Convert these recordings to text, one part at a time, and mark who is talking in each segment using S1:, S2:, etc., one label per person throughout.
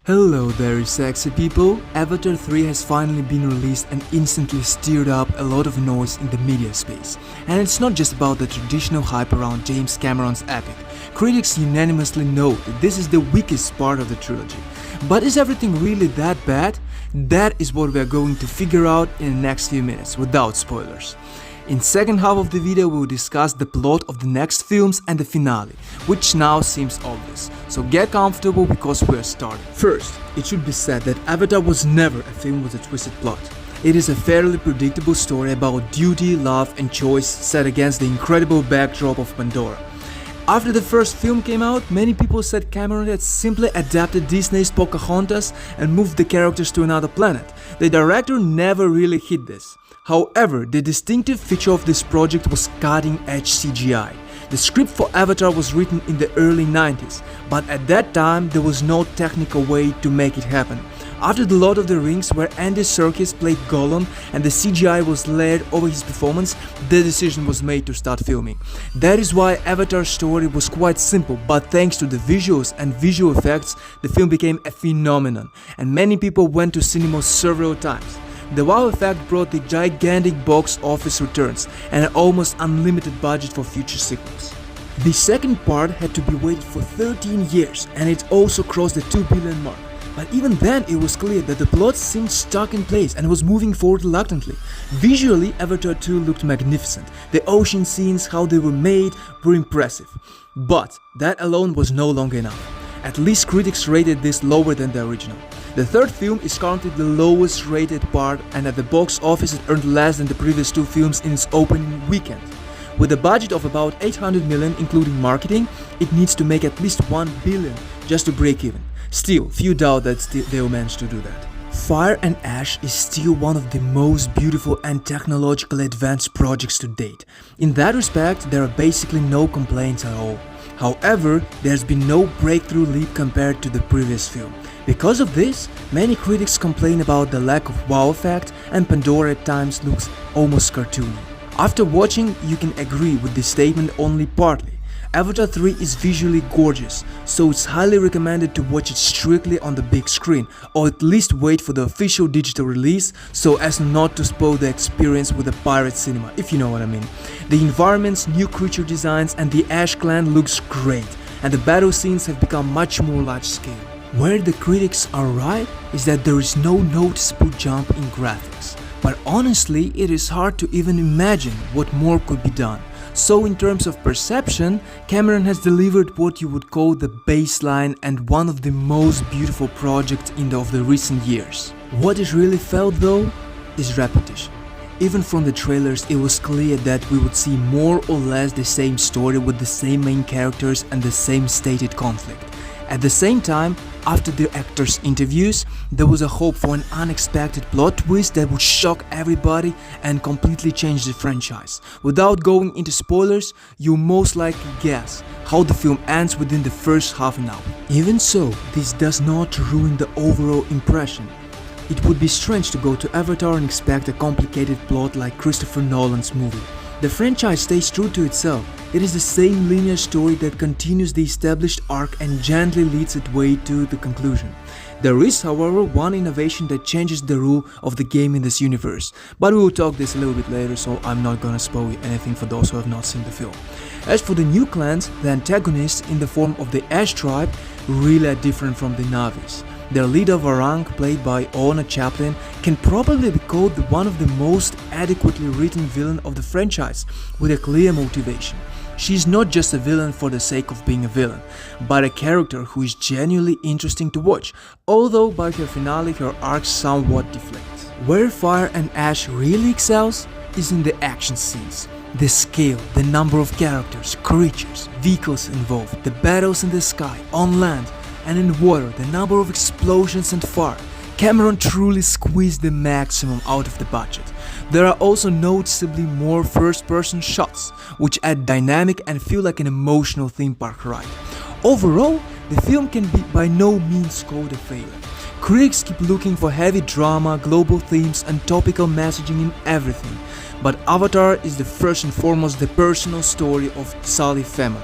S1: Hello there, sexy people! Avatar 3 has finally been released and instantly stirred up a lot of noise in the media space. And it's not just about the traditional hype around James Cameron's epic. Critics unanimously note that this is the weakest part of the trilogy. But is everything really that bad? That is what we are going to figure out in the next few minutes, without spoilers. In second half of the video we will discuss the plot of the next films and the finale, which now seems obvious, so get comfortable because we are starting. First, it should be said that Avatar was never a film with a twisted plot. It is a fairly predictable story about duty, love and choice set against the incredible backdrop of Pandora. After the first film came out, many people said Cameron had simply adapted Disney's Pocahontas and moved the characters to another planet. The director never really hid this. However, the distinctive feature of this project was cutting-edge CGI. The script for Avatar was written in the early 90s, but at that time there was no technical way to make it happen. After The Lord of the Rings, where Andy Serkis played Gollum and the CGI was layered over his performance, the decision was made to start filming. That is why Avatar's story was quite simple, but thanks to the visuals and visual effects, the film became a phenomenon, and many people went to cinemas several times. The wow effect brought the gigantic box office returns and an almost unlimited budget for future sequels. The second part had to be waited for 13 years and it also crossed the 2 billion mark. But even then it was clear that the plot seemed stuck in place and was moving forward reluctantly. Visually, Avatar 2 looked magnificent. The ocean scenes, how they were made, were impressive. But that alone was no longer enough. At least critics rated this lower than the original. The third film is currently the lowest rated part and at the box office it earned less than the previous two films in its opening weekend. With a budget of about 800 million including marketing, it needs to make at least 1 billion just to break even. Still, few doubt that they'll manage to do that. Fire and Ash is still one of the most beautiful and technologically advanced projects to date. In that respect, there are basically no complaints at all. However, there's been no breakthrough leap compared to the previous film. Because of this, many critics complain about the lack of wow effect and Pandora at times looks almost cartoony. After watching, you can agree with this statement only partly. Avatar 3 is visually gorgeous, so it's highly recommended to watch it strictly on the big screen, or at least wait for the official digital release so as not to spoil the experience with the pirate cinema, if you know what I mean. The environments, new creature designs and the Ash clan looks great, and the battle scenes have become much more large scale. Where the critics are right is that there is no noticeable jump in graphics, but honestly it is hard to even imagine what more could be done. So in terms of perception, Cameron has delivered what you would call the baseline and one of the most beautiful projects of the recent years. What it really felt though is repetition. Even from the trailers it was clear that we would see more or less the same story with the same main characters and the same stated conflict. At the same time, after the actors' interviews, there was a hope for an unexpected plot twist that would shock everybody and completely change the franchise. Without going into spoilers, you'll most likely guess how the film ends within the first half an hour. Even so, this does not ruin the overall impression. It would be strange to go to Avatar and expect a complicated plot like Christopher Nolan's movie. The franchise stays true to itself. It is the same linear story that continues the established arc and gently leads its way to the conclusion. There is, however, one innovation that changes the rule of the game in this universe, but we will talk this a little bit later, so I'm not gonna spoil anything for those who have not seen the film. As for the new clans, the antagonists in the form of the Ash tribe really are different from the Na'vis. Their leader Varang, played by Ona Chaplin, can probably be called one of the most adequately written villain of the franchise, with a clear motivation. She is not just a villain for the sake of being a villain, but a character who is genuinely interesting to watch, although by her finale her arc somewhat deflates. Where Fire and Ash really excels is in the action scenes. The scale, the number of characters, creatures, vehicles involved, the battles in the sky, on land, and in water, the number of explosions and fire. Cameron truly squeezed the maximum out of the budget. There are also noticeably more first-person shots, which add dynamic and feel like an emotional theme park ride. Overall, the film can be by no means called a failure. Critics keep looking for heavy drama, global themes and topical messaging in everything, but Avatar is the first and foremost the personal story of Sully family.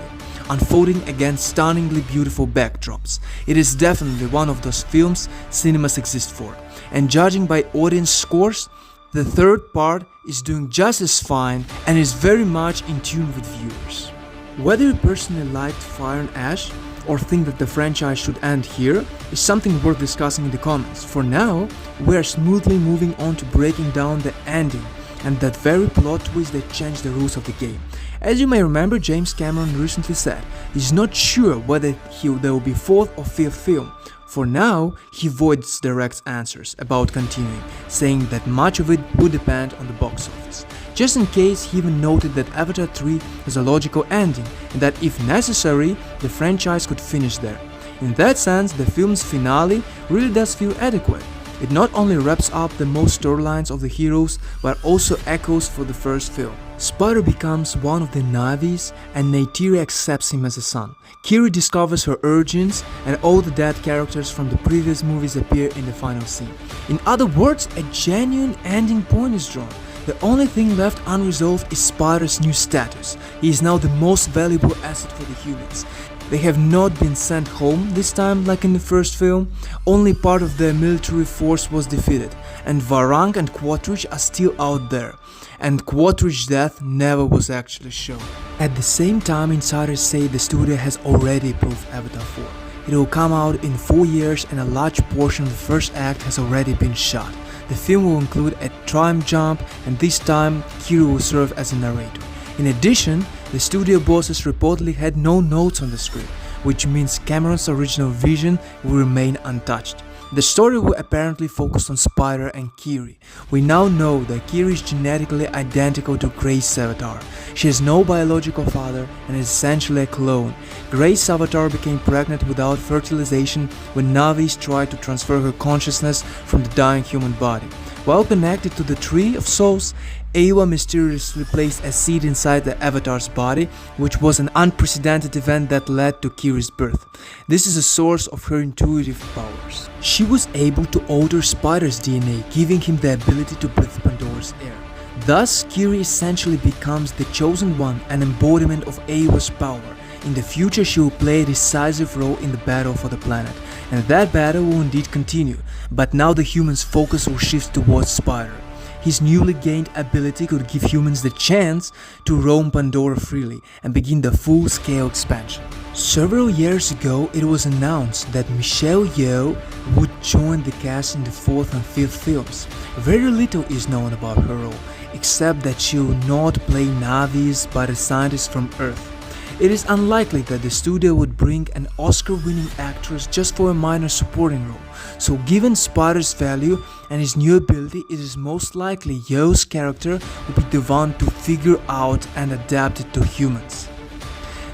S1: unfolding against stunningly beautiful backdrops. It is definitely one of those films cinemas exist for, and judging by audience scores, the third part is doing just as fine and is very much in tune with viewers. Whether you personally liked Fire and Ash or think that the franchise should end here is something worth discussing in the comments. For now, we are smoothly moving on to breaking down the ending and that very plot twist that changed the rules of the game. As you may remember, James Cameron recently said he's not sure whether there will be fourth or fifth film. For now, he avoids direct answers about continuing, saying that much of it would depend on the box office. Just in case, he even noted that Avatar 3 has a logical ending and that if necessary, the franchise could finish there. In that sense, the film's finale really does feel adequate. It not only wraps up the most storylines of the heroes, but also echoes for the first film. Spider becomes one of the Navis and Neytiri accepts him as a son. Kiri discovers her origins and all the dead characters from the previous movies appear in the final scene. In other words, a genuine ending point is drawn. The only thing left unresolved is Spider's new status. He is now the most valuable asset for the humans. They have not been sent home this time like in the first film, only part of their military force was defeated, and Varang and Quattridge are still out there, and Quattridge's death never was actually shown. At the same time, insiders say the studio has already approved Avatar 4. It will come out in 4 years and a large portion of the first act has already been shot. The film will include a time jump and this time Kiri will serve as a narrator. In addition, the studio bosses reportedly had no notes on the script, which means Cameron's original vision will remain untouched. The story will apparently focus on Spider and Kiri. We now know that Kiri is genetically identical to Grace's avatar. She has no biological father and is essentially a clone. Grace's avatar became pregnant without fertilization when Navis tried to transfer her consciousness from the dying human body. While connected to the Tree of Souls, Eywa mysteriously placed a seed inside the avatar's body, which was an unprecedented event that led to Kiri's birth. This is a source of her intuitive powers. She was able to alter Spider's DNA, giving him the ability to breathe Pandora's air. Thus, Kiri essentially becomes the chosen one, an embodiment of Eywa's power. In the future, she will play a decisive role in the battle for the planet, and that battle will indeed continue, but now the humans' focus will shift towards Spider. His newly gained ability could give humans the chance to roam Pandora freely and begin the full-scale expansion. Several years ago, it was announced that Michelle Yeoh would join the cast in the 4th and 5th films. Very little is known about her role, except that she will not play Navis but a scientist from Earth. It is unlikely that the studio would bring an Oscar-winning actress just for a minor supporting role, so given Spider's value and his new ability, it is most likely Yeoh's character will be the one to figure out and adapt it to humans.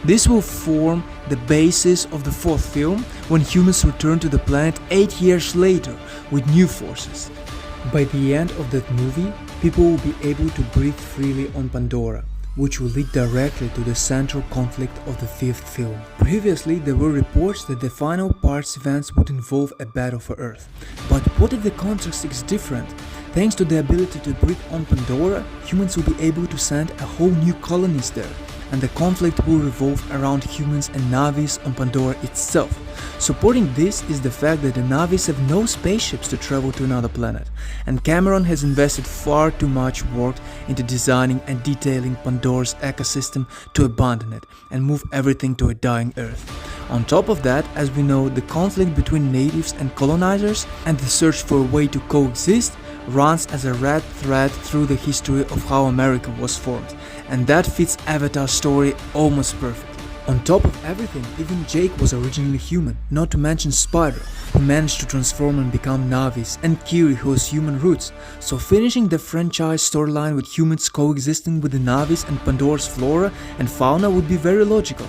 S1: This will form the basis of the 4th film, when humans return to the planet 8 years later with new forces. By the end of that movie, people will be able to breathe freely on Pandora, which will lead directly to the central conflict of the 5th film. Previously, there were reports that the final part's events would involve a battle for Earth. But what if the context is different? Thanks to the ability to breathe on Pandora, humans will be able to send a whole new colonies there, and the conflict will revolve around humans and Navis on Pandora itself. Supporting this is the fact that the Navis have no spaceships to travel to another planet, and Cameron has invested far too much work into designing and detailing Pandora's ecosystem to abandon it and move everything to a dying Earth. On top of that, as we know, the conflict between natives and colonizers and the search for a way to coexist runs as a red thread through the history of how America was formed, and that fits Avatar's story almost perfectly. On top of everything, even Jake was originally human, not to mention Spider, who managed to transform and become Navis, and Kiri, who has human roots, so finishing the franchise storyline with humans coexisting with the Navis and Pandora's flora and fauna would be very logical.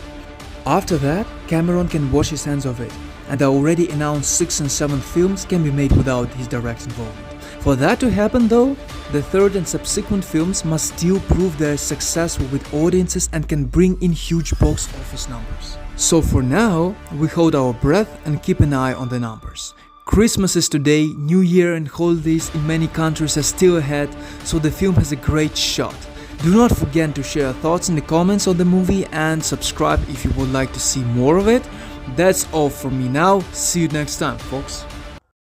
S1: After that, Cameron can wash his hands of it, and the already announced 6th and 7th films can be made without his direct involvement. For that to happen though, the 3rd and subsequent films must still prove they are successful with audiences and can bring in huge box office numbers. So for now, we hold our breath and keep an eye on the numbers. Christmas is today, New Year and holidays in many countries are still ahead, so the film has a great shot. Do not forget to share your thoughts in the comments on the movie and subscribe if you would like to see more of it. That's all from me now. See you next time, folks.